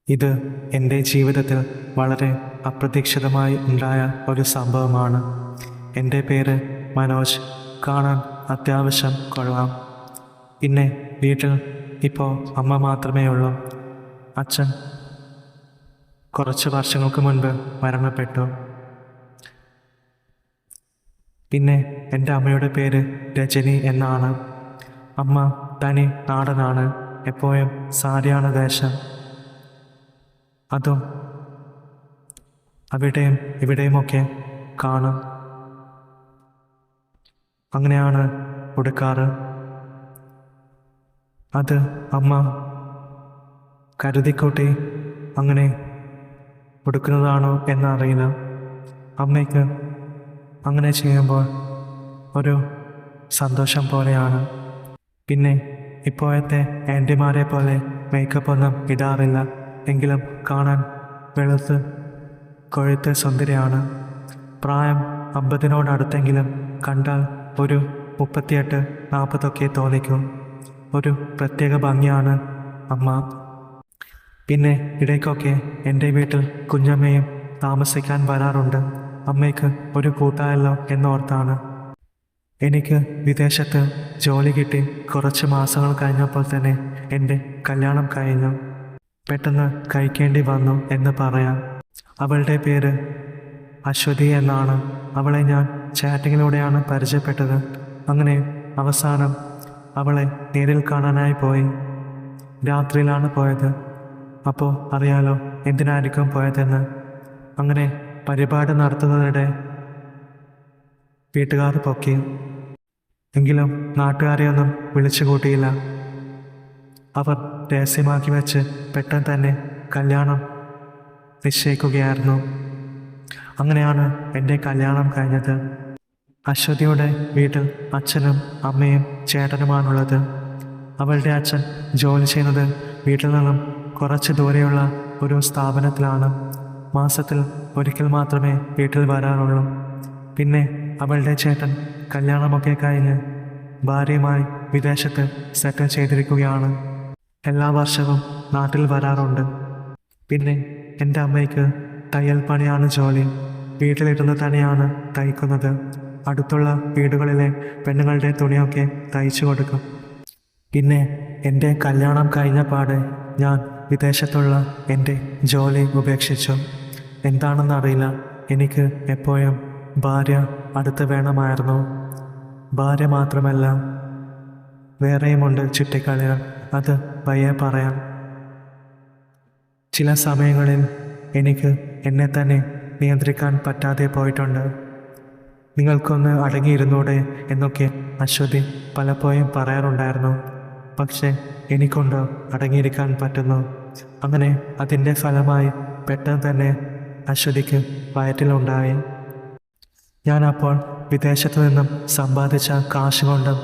ഇത് എൻ്റെ ജീവിതത്തിൽ വളരെ അപ്രതീക്ഷിതമായി ഉണ്ടായ ഒരു സംഭവമാണ്. എൻ്റെ പേര് മനോജ്. കാണാൻ അത്യാവശ്യം കൊള്ളാം. പിന്നെ വീട്ടിൽ ഇപ്പോൾ അമ്മ മാത്രമേ ഉള്ളൂ. അച്ഛൻ കുറച്ച് വർഷങ്ങൾക്ക് മുൻപ് മരണപ്പെട്ടു. പിന്നെ എൻ്റെ അമ്മയുടെ പേര് രജനി എന്നാണ്. അമ്മ തനി നാടനാണ്. എപ്പോഴും സാരിയാണ് ദേശം. അതും അവിടെയും ഇവിടെയുമൊക്കെ കാണും. അങ്ങനെയാണ് ഉടുക്കാറ്. അത് അമ്മ കരുതിക്കൂട്ടി അങ്ങനെ ഉടുക്കുന്നതാണോ എന്നറിയില്ല. അമ്മയ്ക്ക് അങ്ങനെ ചെയ്യുമ്പോൾ ഒരു സന്തോഷം പോലെയാണ്. പിന്നെ ഇപ്പോഴത്തെ ആൻറ്റിമാരെ പോലെ മേക്കപ്പ് ഒന്നും ഇടാറില്ല. എങ്കിലും കാണാൻ വെളുത്ത് കൊഴുത്ത് സുന്ദരിയാണ്. പ്രായം 50-നോടടുത്തെങ്കിലും കണ്ടാൽ ഒരു 38-40 തോന്നിക്കും. ഒരു പ്രത്യേക ഭംഗിയാണ് അമ്മ. പിന്നെ ഇടയ്ക്കൊക്കെ എൻ്റെ വീട്ടിൽ കുഞ്ഞമ്മയും താമസിക്കാൻ വരാറുണ്ട്. അമ്മയ്ക്ക് ഒരു കൂട്ടായല്ലോ എന്നോർത്താണ്. എനിക്ക് വിദേശത്ത് ജോലി കിട്ടി കുറച്ച് മാസങ്ങൾ കഴിഞ്ഞപ്പോൾ തന്നെ എൻ്റെ കല്യാണം കഴിഞ്ഞു. പെട്ടെന്ന് കഴിക്കേണ്ടി വന്നു എന്ന് പറയാം. അവളുടെ പേര് അശ്വതി എന്നാണ്. അവളെ ഞാൻ ചാറ്റിങ്ങിലൂടെയാണ് പരിചയപ്പെട്ടത്. അങ്ങനെ അവസാനം അവളെ നേരിൽ കാണാനായി പോയി. രാത്രിയിലാണ് പോയത്. അപ്പോൾ അറിയാലോ എന്തിനായിരിക്കും പോയതെന്ന്. അങ്ങനെ പരിപാടി നടത്തുന്നതിനിടെ വീട്ടുകാർ പൊക്കി. എങ്കിലും നാട്ടുകാരെയൊന്നും വിളിച്ചു കൂട്ടിയില്ല. അവർ രഹസ്യമാക്കി വെച്ച് പെട്ടെന്ന് തന്നെ കല്യാണം നിശ്ചയിക്കുകയായിരുന്നു. അങ്ങനെയാണ് എൻ്റെ കല്യാണം കഴിഞ്ഞത്. അശ്വതിയുടെ വീട്ടിൽ അച്ഛനും അമ്മയും ചേട്ടനുമാണുള്ളത്. അവളുടെ അച്ഛൻ ജോലി ചെയ്യുന്നത് വീട്ടിൽ നിന്നും കുറച്ച് ദൂരെയുള്ള ഒരു സ്ഥാപനത്തിലാണ്. മാസത്തിൽ ഒരിക്കൽ മാത്രമേ വീട്ടിൽ വരാറുള്ളൂ. പിന്നെ അവളുടെ ചേട്ടൻ കല്യാണമൊക്കെ കഴിഞ്ഞ് ഭാര്യയുമായി വിദേശത്ത് സെറ്റിൽ ചെയ്തിരിക്കുകയാണ്. എല്ലാ വർഷവും നാട്ടിൽ വരാറുണ്ട്. പിന്നെ എൻ്റെ അമ്മയ്ക്ക് തയ്യൽ പണിയാണ് ജോലി. വീട്ടിലിരുന്ന് തന്നെയാണ് തയ്ക്കുന്നത്. അടുത്തുള്ള വീടുകളിലെ പെണ്ണുങ്ങളുടെ തുണിയൊക്കെ തയ്ച്ചു കൊടുക്കും. പിന്നെ എൻ്റെ കല്യാണം കഴിഞ്ഞ പാടെ ഞാൻ വിദേശത്തുള്ള എൻ്റെ ജോലി ഉപേക്ഷിച്ചു. എന്താണെന്നറിയില്ല. എനിക്ക് എപ്പോഴും ഭാര്യ അടുത്ത് വേണമായിരുന്നു. ഭാര്യ മാത്രമല്ല, വേറെയുമുണ്ട് ചുറ്റിക്കളികൾ. അത് പയ്യെ പറയാം. ചില സമയങ്ങളിൽ എനിക്ക് എന്നെ തന്നെ നിയന്ത്രിക്കാൻ പറ്റാതെ പോയിട്ടുണ്ട്. നിങ്ങൾക്കൊന്ന് അടങ്ങിയിരുന്നൂടെ എന്നൊക്കെ അശ്വതി പലപ്പോഴും പറയാറുണ്ടായിരുന്നു. പക്ഷെ എനിക്കൊണ്ട് അടങ്ങിയിരിക്കാൻ പറ്റുന്നു. അങ്ങനെ അതിൻ്റെ ഫലമായി പെട്ടെന്ന് തന്നെ അശ്വതിക്ക് വയറ്റിലുണ്ടായി. ഞാൻ അപ്പോൾ വിദേശത്തു നിന്നും സമ്പാദിച്ച കാശ് കൊണ്ടും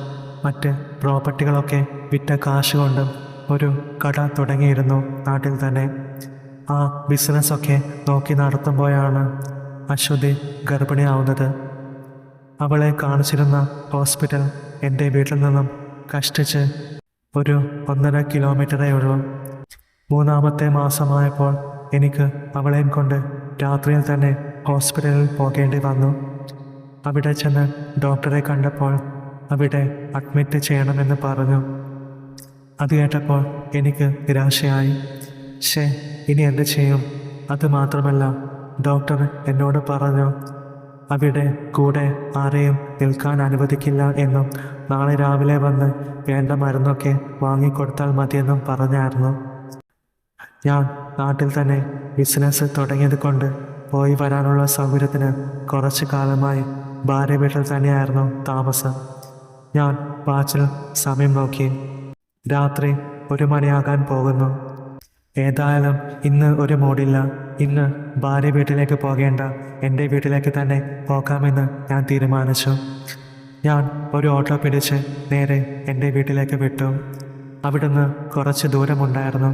മറ്റ് പ്രോപ്പർട്ടികളൊക്കെ വിറ്റ കാശ് കൊണ്ടും ഒരു കട തുടങ്ങിയിരുന്നു നാട്ടിൽ തന്നെ. ആ ബിസിനസ്സൊക്കെ നോക്കി നടത്തുമ്പോഴാണ് അശ്വതി ഗർഭിണിയാവുന്നത്. അവളെ കാണിച്ചിരുന്ന ഹോസ്പിറ്റൽ എൻ്റെ വീട്ടിൽ നിന്നും കഷ്ടിച്ച് ഒരു 1.5 കിലോമീറ്ററേ ഉള്ളൂ. 3-ാമത്തെ മാസമായപ്പോൾ എനിക്ക് അവളെയും കൊണ്ട് രാത്രിയിൽ തന്നെ ഹോസ്പിറ്റലിൽ പോകേണ്ടി വന്നു. അവിടെ ചെന്ന് ഡോക്ടറെ കണ്ടപ്പോൾ അവിടെ അഡ്മിറ്റ് ചെയ്യണമെന്ന് പറഞ്ഞു. അത് കേട്ടപ്പോൾ എനിക്ക് നിരാശയായി. ഇനി എന്ത് ചെയ്യും? അതുമാത്രമല്ല, ഡോക്ടർ എന്നോട് പറഞ്ഞു അവിടെ കൂടെ ആരെയും നിൽക്കാൻ അനുവദിക്കില്ല എന്നും നാളെ രാവിലെ വന്ന് വേണ്ട മരുന്നൊക്കെ വാങ്ങിക്കൊടുത്താൽ മതിയെന്നും പറഞ്ഞായിരുന്നു. ഞാൻ നാട്ടിൽ തന്നെ ബിസിനസ് തുടങ്ങിയത് കൊണ്ട് പോയി വരാനുള്ള സൗകര്യത്തിന് കുറച്ച് കാലമായി ഭാര്യ വീട്ടിൽ തന്നെയായിരുന്നു താമസം. ഞാൻ വാച്ചിൽ സമയം നോക്കി. രാത്രി 1 മണിയാകാൻ പോകുന്നു. ഏതായാലും ഇന്ന് ഒരു മൂഡില്ല. ഇന്ന് ഭാര്യ വീട്ടിലേക്ക് പോകേണ്ട, എൻ്റെ വീട്ടിലേക്ക് തന്നെ പോകാമെന്ന് ഞാൻ തീരുമാനിച്ചു. ഞാൻ ഒരു ഓട്ടോ പിടിച്ച് നേരെ എൻ്റെ വീട്ടിലേക്ക് വിട്ടു. അവിടുന്ന് കുറച്ച് ദൂരമുണ്ടായിരുന്നു.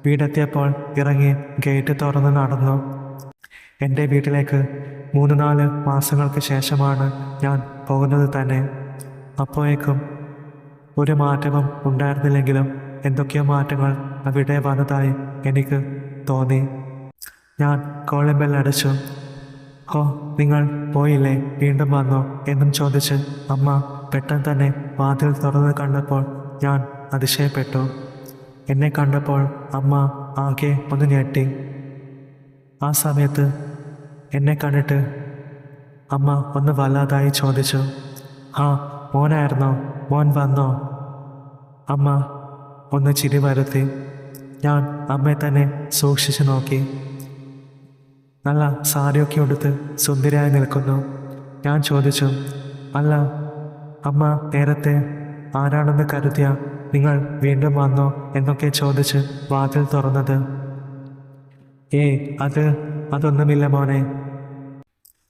വീടെത്തിയപ്പോൾ ഇറങ്ങി ഗേറ്റ് തുറന്ന് നടന്നു. എൻ്റെ വീട്ടിലേക്ക് 3-4 മാസങ്ങൾക്ക് ശേഷമാണ് ഞാൻ പോകുന്നത് തന്നെ. അപ്പോഴേക്കും ഒരു മാറ്റവും ഉണ്ടായിരുന്നില്ലെങ്കിലും എന്തൊക്കെയോ മാറ്റങ്ങൾ അവിടെ വന്നതായി എനിക്ക് തോന്നി. ഞാൻ കോളിംഗ് ബെൽ അടച്ചു. "ഓ, നിങ്ങൾ പോയില്ലേ? വീണ്ടും വന്നോ?" എന്നും ചോദിച്ച് അമ്മ പെട്ടെന്ന് തന്നെ വാതിൽ തുറന്ന് കണ്ടപ്പോൾ ഞാൻ അതിശയപ്പെട്ടു. എന്നെ കണ്ടപ്പോൾ അമ്മ ആകെ ഒന്ന് ഞെട്ടി. ആ സമയത്ത് എന്നെ കണ്ടിട്ട് അമ്മ ഒന്ന് വല്ലാതായി ചോദിച്ചു, "ആ, മോനായിരുന്നോ? മോൻ വന്നോ?" അമ്മ ഒന്ന് ചിരി വരുത്തി. ഞാൻ അമ്മയെ തന്നെ സൂക്ഷിച്ചു നോക്കി. നല്ല സാരിയൊക്കെ ഉടുത്ത് സുന്ദരിയായി നിൽക്കുന്നു. ഞാൻ ചോദിച്ചു, "അല്ല അമ്മ, നേരത്തെ ആരാണെന്ന് കരുതിയ നിങ്ങൾ വീണ്ടും വന്നോ?" എന്നൊക്കെ ചോദിച്ച് വാതിൽ തുറന്നത്. "ഏയ്, അതൊന്നുമില്ല മോനെ.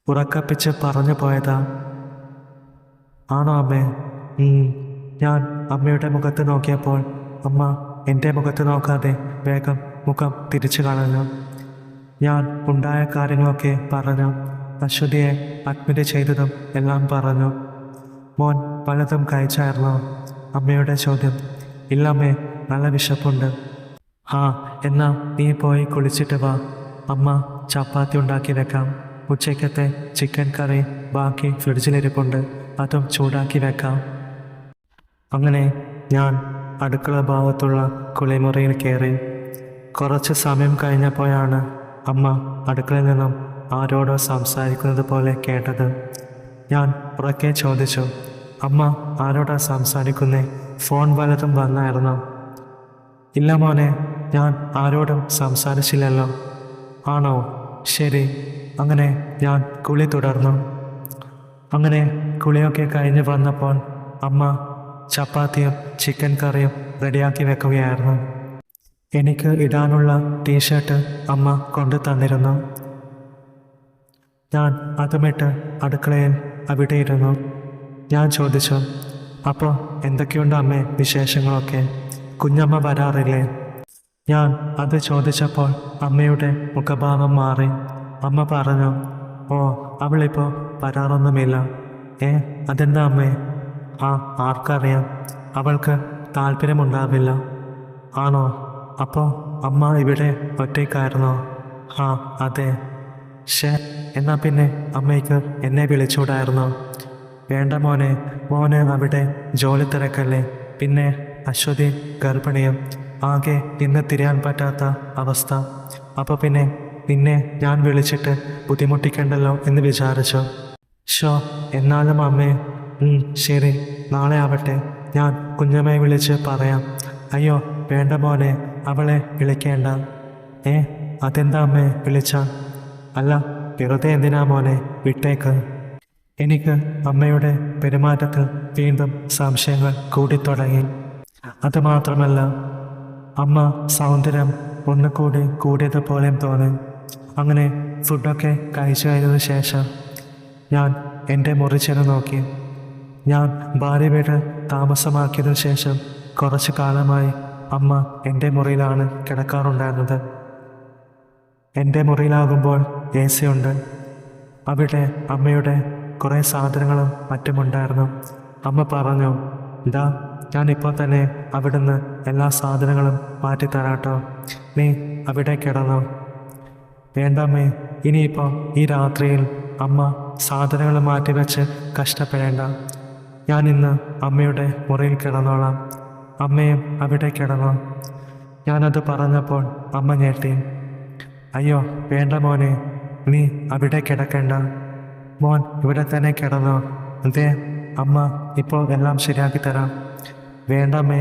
ഉറക്കപ്പിച്ച് പറഞ്ഞു പോയതാ." "ആണോ അമ്മേ?" ഞാൻ അമ്മയുടെ മുഖത്ത് നോക്കിയപ്പോൾ അമ്മ എൻ്റെ മുഖത്ത് നോക്കാതെ വേഗം മുഖം തിരിച്ചു കളഞ്ഞു. ഞാൻ ഉണ്ടായ കാര്യങ്ങളൊക്കെ പറഞ്ഞു. അശ്വതിയെ അഡ്മിറ്റ് ചെയ്തതും എല്ലാം പറഞ്ഞു. "മോൻ പലതും കഴിച്ചായിരുന്നോ?" അമ്മയുടെ ചോദ്യം. "ഇല്ലമ്മേ, നല്ല വിശപ്പുണ്ട്." "ആ, എന്നാ നീ പോയി കുളിച്ചിട്ട് വാ. അമ്മ ചപ്പാത്തി ഉണ്ടാക്കി വെക്കാം. ഉച്ചയ്ക്കത്തെ ചിക്കൻ കറി ബാക്കി ഫ്രിഡ്ജിലിരിപ്പുണ്ട്, അതും ചൂടാക്കി വെക്കാം." അങ്ങനെ ഞാൻ അടുക്കള ഭാഗത്തുള്ള കുളിമുറിയിൽ കയറി. കുറച്ച് സമയം കഴിഞ്ഞപ്പോഴാണ് അമ്മ അടുക്കളയിൽ നിന്നും ആരോടോ സംസാരിക്കുന്നത് പോലെ കേട്ടത്. ഞാൻ ഉറക്കെ ചോദിച്ചു, "അമ്മ ആരോടാ സംസാരിക്കുന്നേ? ഫോൺ വല്ലതും വന്നായിരുന്നോ?" "ഇല്ല മോനെ, ഞാൻ ആരോടും സംസാരിച്ചില്ലല്ലോ." "ആണോ? ശരി." അങ്ങനെ ഞാൻ കുളി തുടർന്നു. അങ്ങനെ കുളിയൊക്കെ കഴിഞ്ഞ് വന്നപ്പോൾ അമ്മ ചപ്പാത്തിയും ചിക്കൻ കറിയും റെഡിയാക്കി വെക്കുകയായിരുന്നു. എനിക്ക് ഇടാനുള്ള ടീഷർട്ട് അമ്മ കൊണ്ടു തന്നിരുന്നു. ഞാൻ അതുമിട്ട് അടുക്കളയിൽ അവിടെ ഇരുന്നു. ഞാൻ ചോദിച്ചു, "അപ്പോൾ എന്തൊക്കെയുണ്ട് അമ്മേ വിശേഷങ്ങളൊക്കെ? കുഞ്ഞമ്മ വരാറില്ലേ?" ഞാൻ അത് ചോദിച്ചപ്പോൾ അമ്മയുടെ മുഖഭാവം മാറി. അമ്മ പറഞ്ഞു, "ഓ, അവളിപ്പോൾ വരാറൊന്നുമില്ല." അതെന്താ അമ്മേ?" "ആർക്കറിയാം, അവൾക്ക് താല്പര്യമുണ്ടാവില്ല." "ആണോ? അപ്പോൾ അമ്മ ഇവിടെ ഒറ്റയ്ക്കായിരുന്നോ?" അതെ." "എന്നാ പിന്നെ അമ്മയ്ക്ക് എന്നെ വിളിച്ചൂടായിരുന്നോ?" "വേണ്ട മോനെ, മോന് അവിടെ ജോലി തിരക്കല്ലേ. പിന്നെ അശ്വതി ഗർഭിണിയും, ആകെ ഇന്ന് തിരിയാൻ പറ്റാത്ത അവസ്ഥ. അപ്പോൾ പിന്നെ നിന്നെ ഞാൻ വിളിച്ചിട്ട് ബുദ്ധിമുട്ടിക്കണ്ടല്ലോ എന്ന് വിചാരിച്ചു." "എന്നാലും അമ്മേ." ശരി, നാളെ ആവട്ടെ, ഞാൻ കുഞ്ഞമ്മയെ വിളിച്ച് പറയാം." "അയ്യോ വേണ്ട മോനെ, അവളെ വിളിക്കേണ്ട." അതെന്താ അമ്മേ വിളിച്ച?" "അല്ല, വെറുതെ എന്തിനാ മോനെ, വിട്ടേക്ക്." എനിക്ക് അമ്മയുടെ പെരുമാറ്റത്തിൽ വീണ്ടും സംശയങ്ങൾ കൂടിത്തുടങ്ങി. അതുമാത്രമല്ല, അമ്മ സൗന്ദര്യം ഒന്നുകൂടി കൂടിയതുപോലെയും തോന്നി. അങ്ങനെ ഫുഡൊക്കെ കഴിച്ചു കഴിഞ്ഞതിന് ശേഷം ഞാൻ എൻ്റെ മുറി ചെന്ന് നോക്കി. ഞാൻ ഭാര്യ വീട് താമസമാക്കിയതിനു ശേഷം കുറച്ചു കാലമായി അമ്മ എൻ്റെ മുറിയിലാണ് കിടക്കാറുണ്ടായിരുന്നത്. എൻ്റെ മുറിയിലാകുമ്പോൾ AC ഉണ്ട്. അവിടെ അമ്മയുടെ കുറേ സാധനങ്ങളും മറ്റുമുണ്ടായിരുന്നു. അമ്മ പറഞ്ഞു, "ഇതാ, ഞാനിപ്പോൾ തന്നെ അവിടുന്ന് എല്ലാ സാധനങ്ങളും മാറ്റിത്തരാട്ടോ. നീ അവിടെ കിടന്നോ." "വേണ്ടമ്മേ, ഇനിയിപ്പോൾ ഈ രാത്രിയിൽ അമ്മ സാധനങ്ങൾ മാറ്റിവെച്ച് കഷ്ടപ്പെടേണ്ട. ഞാൻ ഇന്ന് അമ്മയുടെ മുറിയിൽ കിടന്നോളാം. അമ്മയും അവിടെ കിടന്നോ." ഞാനത് പറഞ്ഞപ്പോൾ അമ്മ ഞെട്ടി. "അയ്യോ വേണ്ട മോനെ, നീ അവിടെ കിടക്കണ്ട. മോൻ ഇവിടെ തന്നെ കിടന്നോ. അതെ, അമ്മ ഇപ്പോൾ എല്ലാം ശരിയാക്കി തരാം." "വേണ്ടമ്മേ,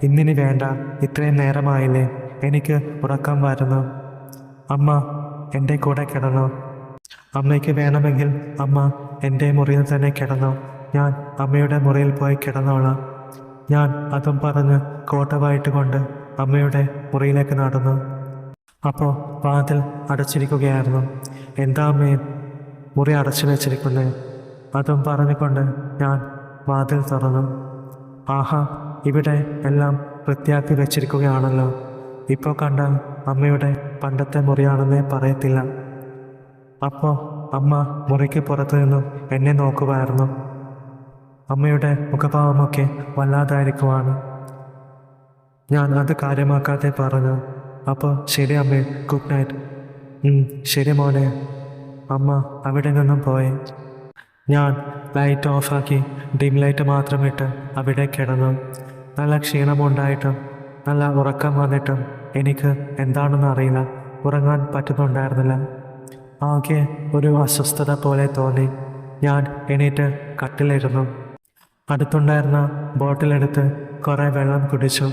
ഇന്നിനി വേണ്ട. ഇത്രയും നേരമായില്ലേ, എനിക്ക് ഉറക്കം വരുന്നു. അമ്മ എൻ്റെ കൂടെ കിടന്നോ. അമ്മയ്ക്ക് വേണമെങ്കിൽ അമ്മ എൻ്റെ മുറിയിൽ തന്നെ കിടന്നോ. ഞാൻ അമ്മയുടെ മുറിയിൽ പോയി കിടന്നോളാം." ഞാൻ അതും പറഞ്ഞ് കോട്ടവായിട്ട് കൊണ്ട് അമ്മയുടെ മുറിയിലേക്ക് നടന്നു. അപ്പോൾ വാതിൽ അടച്ചിരിക്കുകയായിരുന്നു. "എന്താ അമ്മേ, മുറി അടച്ചു വെച്ചിരിക്കുന്നേ?" അതും പറഞ്ഞുകൊണ്ട് ഞാൻ വാതിൽ തുറന്നു. "ആഹാ, ഇവിടെ എല്ലാം വൃത്തിയാക്കി വെച്ചിരിക്കുകയാണല്ലോ. ഇപ്പോൾ കണ്ടാൽ അമ്മയുടെ പണ്ടത്തെ മുറിയാണെന്നേ പറയത്തില്ല." അപ്പോൾ അമ്മ മുറിക്ക് പുറത്തു നിന്നും എന്നെ നോക്കുമായിരുന്നു. അമ്മയുടെ മുഖഭാവമൊക്കെ വല്ലാതായിരിക്കുവാണ്. ഞാൻ അത് കാര്യമാക്കാതെ പറഞ്ഞു, അപ്പോൾ ശരി അമ്മേ, ഗുഡ് നൈറ്റ്. ശരി മോനെ. അമ്മ അവിടെ നിന്നും പോയി. ഞാൻ ലൈറ്റ് ഓഫാക്കി ഡിം ലൈറ്റ് മാത്രമിട്ട് അവിടെ കിടന്നു. നല്ല ക്ഷീണമുണ്ടായിട്ടും നല്ല ഉറക്കം വന്നിട്ടും എനിക്ക് എന്താണെന്ന് അറിയില്ല, ഉറങ്ങാൻ പറ്റുന്നുണ്ടായിരുന്നില്ല. ആകെ ഒരു അസ്വസ്ഥത പോലെ തോന്നി. ഞാൻ എണീറ്റ് കട്ടിലിരുന്നു. അടുത്തുണ്ടായിരുന്ന ബോട്ടിലെടുത്ത് കുറേ വെള്ളം കുടിച്ചു.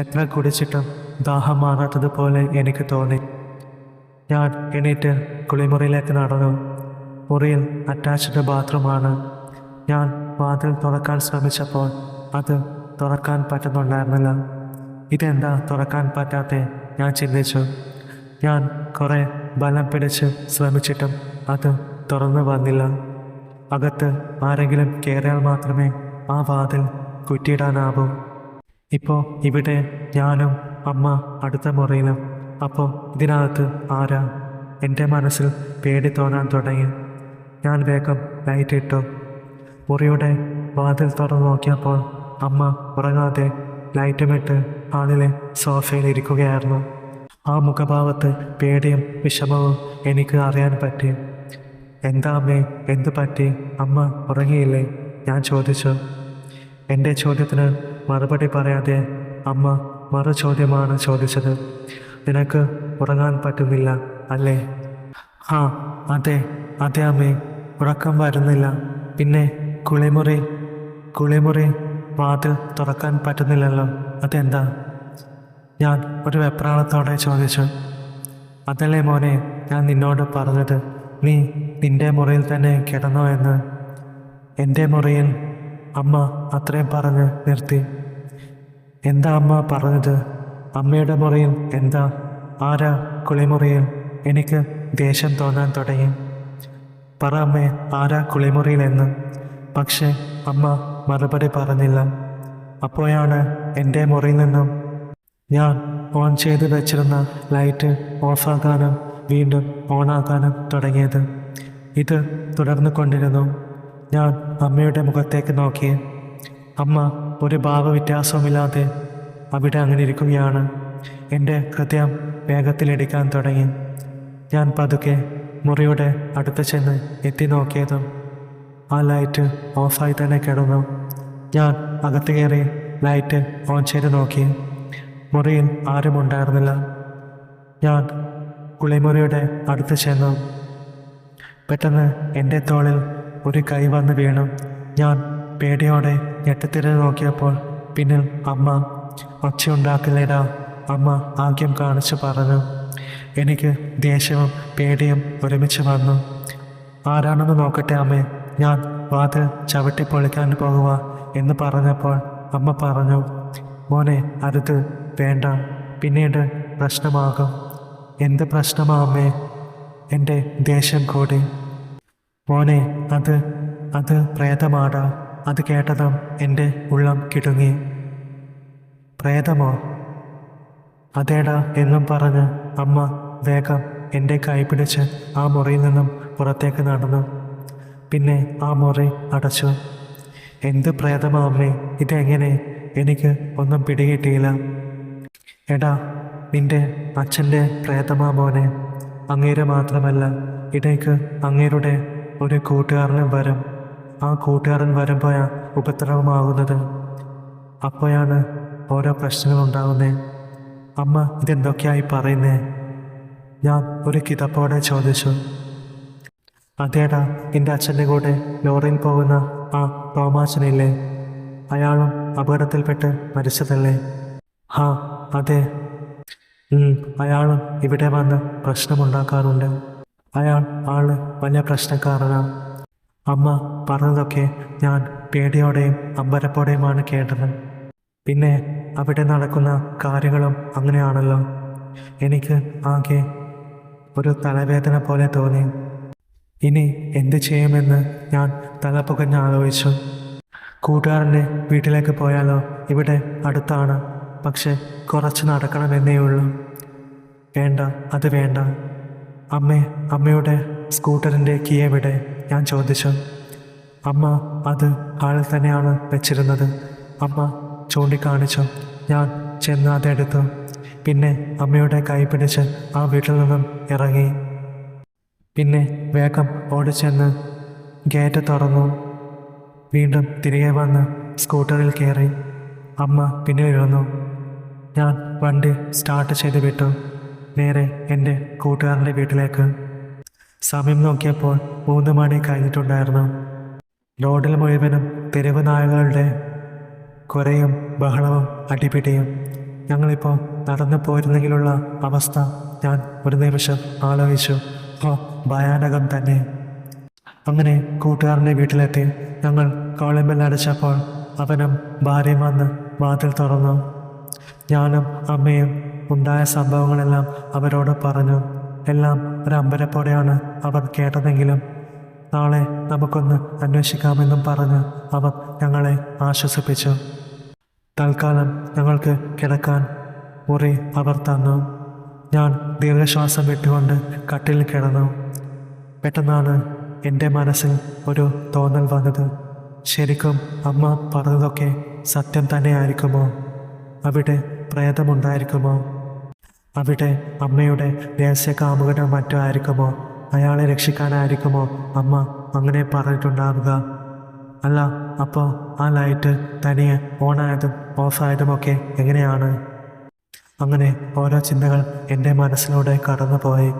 എത്ര കുടിച്ചിട്ടും ദാഹം മാറാത്തതുപോലെ എനിക്ക് തോന്നി. ഞാൻ എണീറ്റ് കുളിമുറിയിലേക്ക് നടന്നു. മുറിയിൽ അറ്റാച്ച്ഡ് ബാത്റൂമാണ്. ഞാൻ വാതിൽ തുറക്കാൻ ശ്രമിച്ചപ്പോൾ അത് തുറക്കാൻ പറ്റുന്നുണ്ടായിരുന്നില്ല. ഇതെന്താ തുറക്കാൻ പറ്റാത്തെ ഞാൻ ചിന്തിച്ചു. ഞാൻ കുറേ ബലം പിടിച്ച് ശ്രമിച്ചിട്ടും അത് തുറന്നു വന്നില്ല. അകത്ത് ആരെങ്കിലും കയറിയാൽ മാത്രമേ ആ വാതിൽ കുറ്റിയിടാനാവൂ. ഇപ്പോൾ ഇവിടെ ഞാനും അമ്മ അടുത്ത മുറിയിലും. അപ്പോൾ ഇതിനകത്ത് ആരാ? എൻ്റെ മനസ്സിൽ പേടി തോന്നാൻ തുടങ്ങി. ഞാൻ വേഗം ലൈറ്റ് ഇട്ടു. മുറിയുടെ വാതിൽ തുറന്നു നോക്കിയപ്പോൾ അമ്മ ഉറങ്ങാതെ ലൈറ്റുമിട്ട് ഹാളിലെ സോഫയിൽ ഇരിക്കുകയായിരുന്നു. ആ മുഖഭാവത്ത് പേടിയും വിഷമവും എനിക്ക് അറിയാൻ പറ്റി. എന്താ അമ്മേ, എന്തു പറ്റി? അമ്മ ഉറങ്ങിയില്ലേ? ഞാൻ ചോദിച്ചു. എൻ്റെ ചോദ്യത്തിന് മറുപടി പറയാതെ അമ്മ മറു ചോദ്യമാണ് ചോദിച്ചത്. നിനക്ക് ഉറങ്ങാൻ പറ്റുന്നില്ല അല്ലേ? ആ അതെ അതെ അമ്മേ, ഉറക്കം വരുന്നില്ല. പിന്നെ കുളിമുറി വാതിൽ തുറക്കാൻ പറ്റുന്നില്ലല്ലോ, അതെന്താ? ഞാൻ ഒരു വെപ്രാളത്തോടെ ചോദിച്ചു. അതല്ലേ മോനെ ഞാൻ നിന്നോട് പറഞ്ഞത്, നീ നിന്റെ മുറിയിൽ തന്നെ കിടന്നോ എന്ന്. എൻ്റെ മുറിയിൽ? അമ്മ അത്രയും പറഞ്ഞ് നിർത്തി. എന്താ അമ്മ പറഞ്ഞത്? അമ്മയുടെ മുറിയിൽ എന്താ? ആരാ കുളിമുറിയിൽ? എനിക്ക് ദേഷ്യം തോന്നാൻ തുടങ്ങി. പറ അമ്മേ, ആരാ കുളിമുറിയിലെന്ന്. പക്ഷേ അമ്മ മറുപടി പറഞ്ഞില്ല. അപ്പോഴാണ് എൻ്റെ മുറിയിൽ നിന്നും ഞാൻ ഓൺ ചെയ്ത് വെച്ചിരുന്ന ലൈറ്റ് ഓഫാക്കാനും വീണ്ടും ഓണാക്കാനും തുടങ്ങിയത്. ഇത് തുടർന്നു കൊണ്ടിരുന്നു. ഞാൻ അമ്മയുടെ മുഖത്തേക്ക് നോക്കി. അമ്മ ഒരു ഭാവവ്യത്യാസവുമില്ലാതെ അവിടെ അങ്ങനെ ഇരിക്കുകയാണ്. എൻ്റെ ഹൃദയം വേഗത്തിലിടിക്കാൻ തുടങ്ങി. ഞാൻ പതുക്കെ മുറിയുടെ അടുത്ത് ചെന്ന് എത്തി നോക്കിയതും ആ ലൈറ്റ് ഓഫായി തന്നെ കിടന്നു. ഞാൻ അകത്ത് കയറി ലൈറ്റ് ഓൺ ചെയ്ത് നോക്കി. മുറിയിൽ ആരും ഉണ്ടായിരുന്നില്ല. ഞാൻ കുളിമുറിയുടെ അടുത്ത് ചെന്നു. പെട്ടെന്ന് എൻ്റെ തോളിൽ ഒരു കൈ വന്ന് വീണു. ഞാൻ പേടിയോടെ ഞെട്ടിത്തിരിഞ്ഞ് നോക്കിയപ്പോൾ പിന്നിൽ അമ്മ. ഒച്ചയുണ്ടാക്കില്ലേടാ, അമ്മ ആദ്യം കാണിച്ചു പറഞ്ഞു. എനിക്ക് ദേഷ്യവും പേടിയും ഒരുമിച്ച് വന്നു. ആരാണെന്ന് നോക്കട്ടെ അമ്മേ. ഞാൻ വാതിൽ ചവിട്ടി പൊളിക്കാൻ പോകുക എന്ന് പറഞ്ഞപ്പോൾ അമ്മ പറഞ്ഞു, മോനെ അരുത്, വേണ്ട, പിന്നീട് പ്രശ്നമാകും. എന്ത് പ്രശ്നമാ അമ്മേ? എൻ്റെ ദേഷ്യം കൂടി. മോനെ അത് പ്രേതമാടാ. അത് കേട്ടതും എൻ്റെ ഉള്ളം കിടുങ്ങി. പ്രേതമോ? അതേടാ എന്നും പറഞ്ഞ് അമ്മ വേഗം എൻ്റെ കൈ പിടിച്ച് ആ മുറിയിൽ നിന്നും പുറത്തേക്ക് നടന്നു. പിന്നെ ആ മുറി അടച്ചു. എന്ത് പ്രേതമാ അമ്മേ? ഇതെങ്ങനെ? എനിക്ക് ഒന്നും പിടികിട്ടിയില്ല. എടാ, നിന്റെ അച്ഛൻ്റെ പ്രേതമാ മോനെ. അങ്ങേര് മാത്രമല്ല, ഇടയ്ക്ക് അങ്ങേരുടെ ഒരു കൂട്ടുകാരനും വരും. ആ കൂട്ടുകാരൻ വരുമ്പോഴാണ് ഉപദ്രവമാകുന്നത്. അപ്പോഴാണ് ഓരോ പ്രശ്നങ്ങളുണ്ടാകുന്നേ. അമ്മ ഇതെന്തൊക്കെയായി പറയുന്നേ? ഞാൻ ഒരു കിതപ്പോടെ ചോദിച്ചു. അതേടാ, എൻ്റെ അച്ഛൻ്റെ കൂടെ ലോറിയിൽ പോകുന്ന ആ തോമാച്ചനില്ലേ, അയാളും അപകടത്തിൽപ്പെട്ട് മരിച്ചതല്ലേ? ഹാ അതെ. അയാളും ഇവിടെ വന്ന് പ്രശ്നമുണ്ടാക്കാറുണ്ട്. അയാൾ വലിയ പ്രശ്നക്കാരനാണ്. അമ്മ പറഞ്ഞതൊക്കെ ഞാൻ പേടിയോടെയും അമ്പരപ്പോടെയുമാണ് കേട്ടത്. പിന്നെ അവിടെ നടക്കുന്ന കാര്യങ്ങളും അങ്ങനെയാണല്ലോ. എനിക്ക് ആകെ ഒരു തലവേദന പോലെ തോന്നി. ഇനി എന്ത് ചെയ്യുമെന്ന് ഞാൻ തലപുകഞ്ഞ് ആലോചിച്ചു. കൂട്ടുകാരൻ്റെ വീട്ടിലേക്ക് പോയാലോ? ഇവിടെ അടുത്താണ്, പക്ഷെ കുറച്ച് നടക്കണമെന്നേ ഉള്ളൂ. വേണ്ട, അത് വേണ്ട. അമ്മയുടെ സ്കൂട്ടറിൻ്റെ കീ എവിടെ? ഞാൻ ചോദിച്ചു. അമ്മ അത് ഹാളിൽ തന്നെയാണ് വെച്ചിരുന്നത്. അമ്മ ചൂണ്ടിക്കാണിച്ചു. ഞാൻ ചെന്ന് അതെടുത്തു. പിന്നെ അമ്മയുടെ കൈ പിടിച്ച് ആ വീട്ടിൽ നിന്നും ഇറങ്ങി. പിന്നെ വേഗം ഓടിച്ചെന്ന് ഗേറ്റ് തുറന്നു. വീണ്ടും തിരികെ വന്ന് സ്കൂട്ടറിൽ കയറി. അമ്മ പിന്നെ ഇരുന്നു. ഞാൻ വണ്ടി സ്റ്റാർട്ട് ചെയ്ത് വിട്ടു. നേരെ എൻ്റെ കൂട്ടുകാരൻ്റെ വീട്ടിലേക്ക്. സമയം നോക്കിയപ്പോൾ 3 മണി കഴിഞ്ഞിട്ടുണ്ടായിരുന്നു. റോഡിൽ മുഴുവനും തെരുവ് നായകളുടെ കുരയും ബഹളവും അടിപിടിയും. ഞങ്ങളിപ്പോൾ നടന്നു പോയിരുന്നെങ്കിലുള്ള അവസ്ഥ ഞാൻ ഒരു നിമിഷം ആലോചിച്ചു. ഭയാനകം തന്നെ. അങ്ങനെ കൂട്ടുകാരൻ്റെ വീട്ടിലെത്തി. ഞങ്ങൾ കോളിംഗ് ബെൽ അടിച്ചപ്പോൾ അവനും ഭാര്യയും വന്ന് വാതിൽ തുറന്നു. ഞാനും അമ്മയും ഉണ്ടായ സംഭവങ്ങളെല്ലാം അവരോട് പറഞ്ഞു. എല്ലാം ഒരു അമ്പരപ്പോടെയാണ് അവർ കേട്ടതെങ്കിലും നാളെ നമുക്കൊന്ന് അന്വേഷിക്കാമെന്നും പറഞ്ഞ് അവർ ഞങ്ങളെ ആശ്വസിപ്പിച്ചു. തൽക്കാലം ഞങ്ങൾക്ക് കിടക്കാൻ മുറി അവർ തന്നു. ഞാൻ ദീർഘശ്വാസം വിട്ടുകൊണ്ട് കട്ടിലിൽ കിടന്നു. പെട്ടെന്നാണ് എൻ്റെ മനസ്സിൽ ഒരു തോന്നൽ വന്നത്. ശരിക്കും അമ്മ പറഞ്ഞതൊക്കെ സത്യം തന്നെയായിരിക്കുമോ? അവിടെ പ്രേതമുണ്ടായിരിക്കുമോ? അവിടെ അമ്മയുടെ രഹസ്യ കാമുകനോ മറ്റോ ആയിരിക്കുമോ? അയാളെ രക്ഷിക്കാനായിരിക്കുമോ അമ്മ അങ്ങനെ പറഞ്ഞിട്ടുണ്ടാവുക? അല്ല, അപ്പോൾ ആ ലൈറ്റ് തനിയെ ഓണായതും ഓഫായതുമൊക്കെ എങ്ങനെയാണ്? അങ്ങനെ ഓരോ ചിന്തകൾ എൻ്റെ മനസ്സിലൂടെ കടന്നുപോയി.